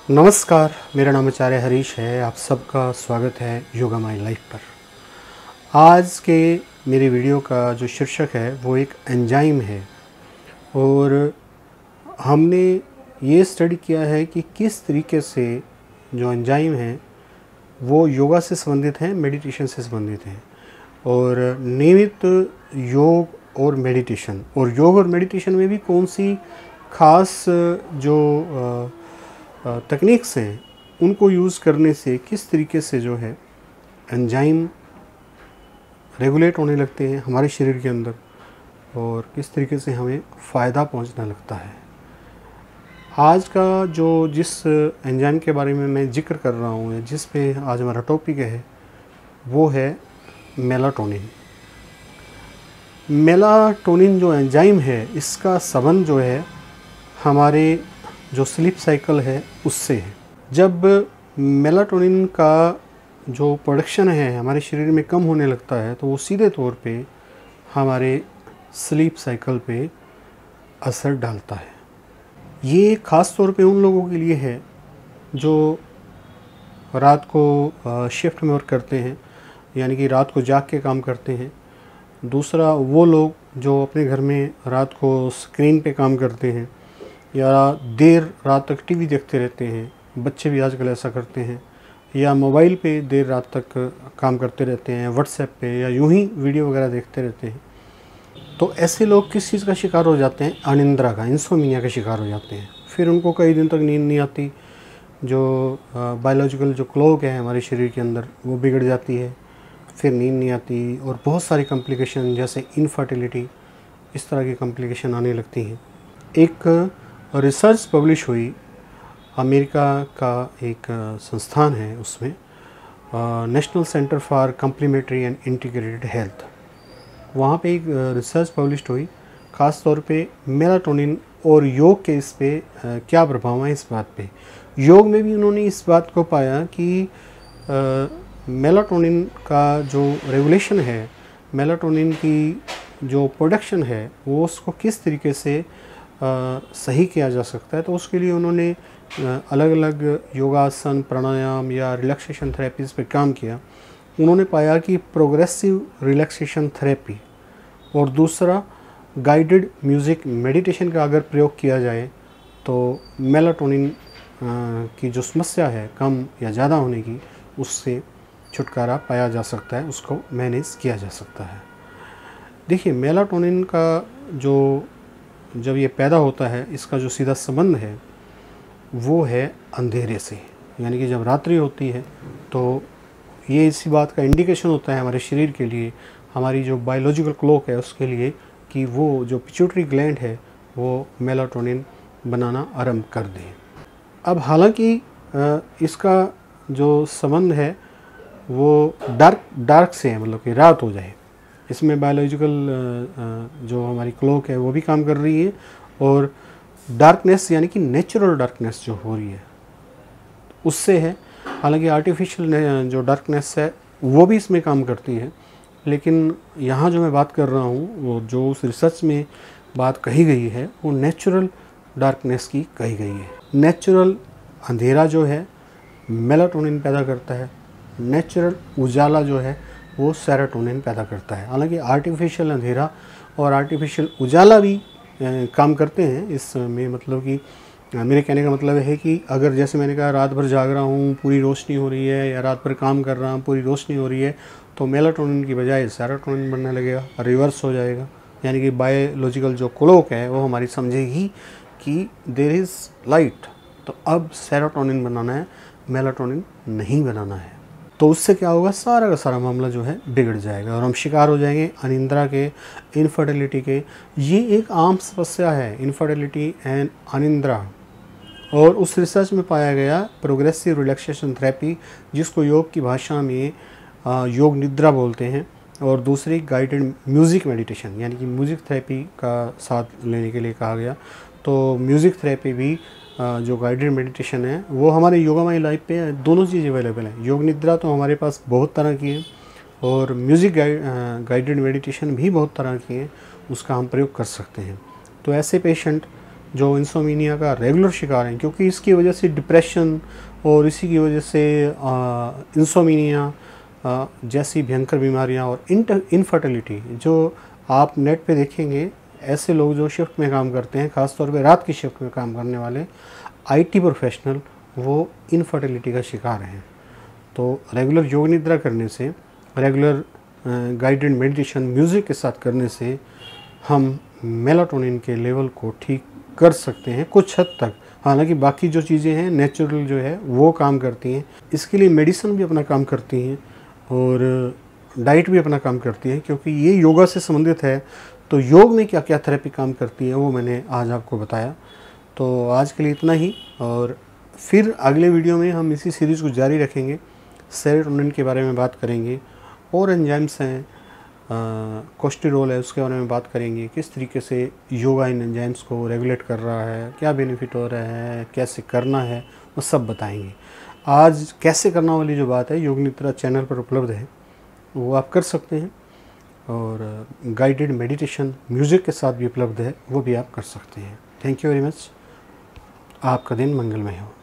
नमस्कार, मेरा नाम आचार्य हरीश है। आप सबका स्वागत है योगा माई लाइफ पर। आज के मेरी वीडियो का जो शीर्षक है वो एक एंजाइम है और हमने ये स्टडी किया है कि किस तरीके से जो एंजाइम हैं वो योगा से संबंधित हैं, मेडिटेशन से संबंधित हैं। और नियमित योग और मेडिटेशन में भी कौन सी खास जो तकनीक्स हैं उनको यूज़ करने से किस तरीके से जो है एंजाइम रेगुलेट होने लगते हैं हमारे शरीर के अंदर और किस तरीके से हमें फ़ायदा पहुंचने लगता है। आज का जो जिस एंजाइम के बारे में मैं जिक्र कर रहा हूँ या जिस पे आज हमारा टॉपिक है वो है मेलाटोनिन। मेलाटोनिन जो एंजाइम है इसका संबंध जो है हमारे जो स्लीप साइकिल है उससे है। जब मेलाटोनिन का जो प्रोडक्शन है हमारे शरीर में कम होने लगता है तो वो सीधे तौर पे हमारे स्लीप साइकिल पे असर डालता है। ये ख़ास तौर पे उन लोगों के लिए है जो रात को शिफ्ट में वर्क करते हैं, यानी कि रात को जाग के काम करते हैं। दूसरा वो लोग जो अपने घर में रात को स्क्रीन पे काम करते हैं या देर रात तक टीवी देखते रहते हैं, बच्चे भी आजकल ऐसा करते हैं, या मोबाइल पे देर रात तक काम करते रहते हैं, व्हाट्सएप पे या यूं ही वीडियो वगैरह देखते रहते हैं। तो ऐसे लोग किस चीज़ का शिकार हो जाते हैं? अनिद्रा का, इंसोम्निया का शिकार हो जाते हैं। फिर उनको कई दिन तक नींद नहीं आती, जो बायोलॉजिकल जो क्लॉक है हमारे शरीर के अंदर वो बिगड़ जाती है, फिर नींद नहीं आती और बहुत सारी कॉम्प्लिकेशन जैसे इनफर्टिलिटी, इस तरह की कॉम्प्लिकेशन आने लगती हैं। एक रिसर्च पब्लिश हुई, अमेरिका का एक संस्थान है, उसमें national centre for complementary and integrated health, वहाँ पे एक रिसर्च पब्लिश हुई ख़ास तौर पे मेलाटोनिन और योग के इस पे क्या प्रभाव है इस बात पे। योग में भी उन्होंने इस बात को पाया कि मेलाटोनिन का जो रेगुलेशन है, मेलाटोनिन की जो प्रोडक्शन है वो उसको किस तरीके से सही किया जा सकता है। तो उसके लिए उन्होंने अलग अलग योगासन, प्राणायाम या रिलैक्सेशन थेरेपीज़ पे काम किया। उन्होंने पाया कि प्रोग्रेसिव रिलैक्सेशन थेरेपी और दूसरा गाइडेड म्यूज़िक मेडिटेशन का अगर प्रयोग किया जाए तो मेलाटोनिन की जो समस्या है कम या ज़्यादा होने की, उससे छुटकारा पाया जा सकता है, उसको मैनेज किया जा सकता है। देखिए, मेलाटोनिन का जो जब ये पैदा होता है इसका जो सीधा संबंध है वो है अंधेरे से, यानी कि जब रात्रि होती है तो ये इसी बात का इंडिकेशन होता है हमारे शरीर के लिए, हमारी जो बायोलॉजिकल क्लॉक है उसके लिए, कि वो जो पिट्यूटरी ग्लैंड है वो मेलाटोनिन बनाना आरंभ कर दे। अब हालांकि इसका जो संबंध है वो डार्क से है, मतलब कि रात हो जाए, इसमें बायोलॉजिकल जो हमारी क्लॉक है वो भी काम कर रही है और डार्कनेस यानी कि नेचुरल डार्कनेस जो हो रही है उससे है। हालांकि आर्टिफिशियल जो डार्कनेस है वो भी इसमें काम करती है, लेकिन यहाँ जो मैं बात कर रहा हूँ वो जो उस रिसर्च में बात कही गई है वो नेचुरल डार्कनेस की कही गई है। नेचुरल अंधेरा जो है मेलाटोनिन पैदा करता है, नेचुरल उजाला जो है वो सेरोटोनिन पैदा करता है। हालांकि आर्टिफिशियल अंधेरा और आर्टिफिशियल उजाला भी काम करते हैं इसमें, मतलब कि मेरे कहने का मतलब है कि अगर जैसे मैंने कहा रात भर जाग रहा हूँ, पूरी रोशनी हो रही है, या रात भर काम कर रहा हूँ, पूरी रोशनी हो रही है, तो मेलाटोनिन की बजाय सेरोटोनिन बनने लगेगा, रिवर्स हो जाएगा। यानी कि बायोलॉजिकल जो क्लॉक है वो हमारी समझेगी कि देयर इज़ लाइट, तो अब सेरोटोनिन बनाना है, मेलाटोनिन नहीं बनाना है। तो उससे क्या होगा, सारा का सारा मामला जो है बिगड़ जाएगा और हम शिकार हो जाएंगे अनिद्रा के, इनफर्टिलिटी के। ये एक आम समस्या है, इनफर्टिलिटी एंड अनिद्रा। और उस रिसर्च में पाया गया प्रोग्रेसिव रिलैक्सेशन थेरेपी, जिसको योग की भाषा में योग निद्रा बोलते हैं, और दूसरी गाइडेड म्यूज़िक मेडिटेशन, यानी कि म्यूज़िक थेरेपी का साथ लेने के लिए कहा गया। तो म्यूज़िक थेरेपी भी जो गाइडेड मेडिटेशन है वो हमारे योगा माई लाइफ पे दोनों चीज़ अवेलेबल है। योग निद्रा तो हमारे पास बहुत तरह की है और म्यूज़िक गाइडेड मेडिटेशन भी बहुत तरह की है, उसका हम प्रयोग कर सकते हैं। तो ऐसे पेशेंट जो इंसोमिनिया का रेगुलर शिकार हैं, क्योंकि इसकी वजह से डिप्रेशन और इसी की वजह से इंसोमिनिया जैसी भयंकर बीमारियां और इनफर्टिलिटी, जो आप नेट पे देखेंगे ऐसे लोग जो शिफ्ट में काम करते हैं, ख़ासतौर पे रात की शिफ्ट में काम करने वाले आईटी प्रोफेशनल, वो इनफर्टिलिटी का शिकार हैं। तो रेगुलर योग निद्रा करने से, रेगुलर गाइडेड मेडिटेशन म्यूज़िक के साथ करने से हम मेलाटोनिन के लेवल को ठीक कर सकते हैं कुछ हद तक। हालांकि बाकी जो चीज़ें हैं नेचुरल जो है वो काम करती हैं, इसके लिए मेडिसिन भी अपना काम करती हैं और डाइट भी अपना काम करती है, क्योंकि ये योगा से संबंधित है। तो योग में क्या क्या थेरेपी काम करती है वो मैंने आज आपको बताया। तो आज के लिए इतना ही, और फिर अगले वीडियो में हम इसी सीरीज़ को जारी रखेंगे, सेरोटोनिन के बारे में बात करेंगे, और एंजाइम्स हैं, कोलेस्टेरॉल है, उसके बारे में बात करेंगे, किस तरीके से योगा इन एंजाइम्स को रेगुलेट कर रहा है, क्या बेनिफिट हो रहा है, कैसे करना है, वो सब बताएंगे। आज कैसे करना वाली जो बात है योग निद्रा चैनल पर उपलब्ध है, वो आप कर सकते हैं, और गाइडेड मेडिटेशन म्यूज़िक के साथ भी उपलब्ध है, वो भी आप कर सकते हैं। Thank you very much. आपका दिन मंगलमय हो।